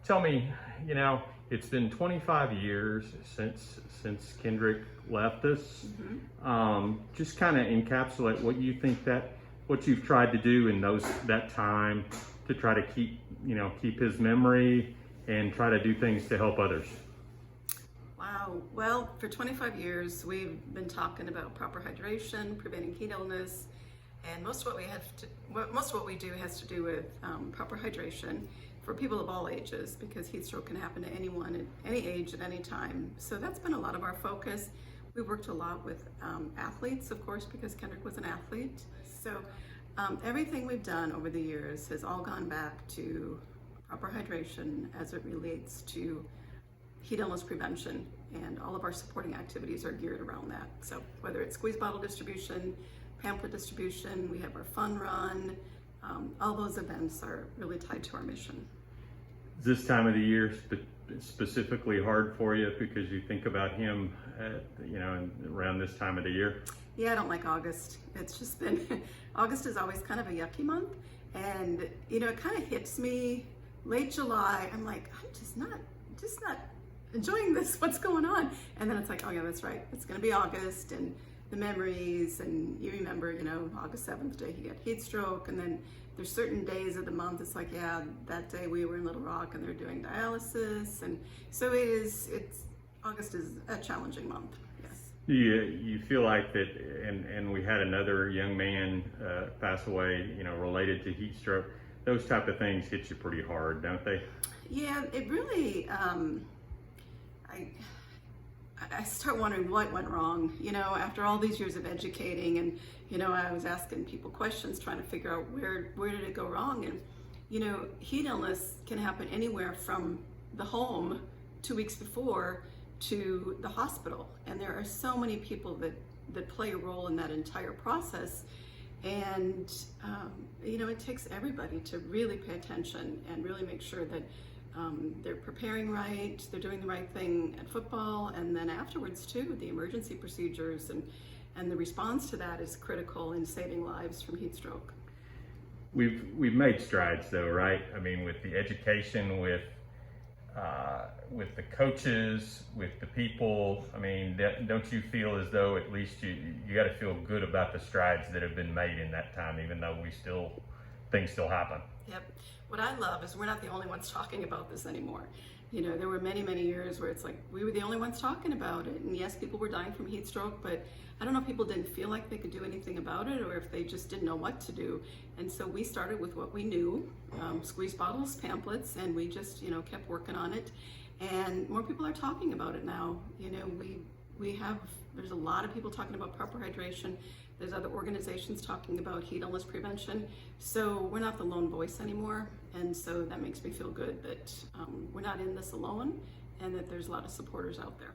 tell me, it's been 25 years since Kendrick left us. Just kind of encapsulate what you think what you've tried to do in that time to try to keep his memory and try to do things to help others. Wow. Well, for 25 years, we've been talking about proper hydration, preventing heat illness, and most of what we do has to do with proper hydration for people of all ages, because heat stroke can happen to anyone at any age at any time. So that's been a lot of our focus. We've worked a lot with athletes, of course, because Kendrick was an athlete. So everything we've done over the years has all gone back to proper hydration as it relates to heat illness prevention, and all of our supporting activities are geared around that. So whether it's squeeze bottle distribution, pamphlet distribution, we have our fun run, all those events are really tied to our mission. Is this time of the year specifically hard for you because you think about him around this time of the year? Yeah, I don't like August. It's just been, August is always kind of a yucky month, and it kind of hits me late July. I'm like, I'm just not enjoying this, what's going on? And then it's like, oh yeah, that's right, it's gonna be August, and the memories, and you remember, August 7th day he got heat stroke, and then there's certain days of the month, it's like, yeah, that day we were in Little Rock and they're doing dialysis, and so August is a challenging month, yes. You feel like that, and we had another young man pass away, related to heat stroke. Those type of things hit you pretty hard, don't they? Yeah, it really, I start wondering what went wrong, after all these years of educating, and, I was asking people questions, trying to figure out where did it go wrong. And, heat illness can happen anywhere from the home 2 weeks before to the hospital. And there are so many people that play a role in that entire process. And, it takes everybody to really pay attention and really make sure that they're preparing right, they're doing the right thing at football, and then afterwards too, the emergency procedures and the response to that is critical in saving lives from heat stroke. We've made strides though, right? I mean, with the education, with the coaches, with the people. I mean, don't you feel as though at least you got to feel good about the strides that have been made in that time, even though things still happen? Yep. What I love is we're not the only ones talking about this anymore. There were many, many years where it's like we were the only ones talking about it. And yes, people were dying from heat stroke, but I don't know if people didn't feel like they could do anything about it, or if they just didn't know what to do. And so we started with what we knew, squeeze bottles, pamphlets, and we just, kept working on it. And more people are talking about it now. There's a lot of people talking about proper hydration. There's other organizations talking about heat illness prevention. So we're not the lone voice anymore. And so that makes me feel good that we're not in this alone, and that there's a lot of supporters out there.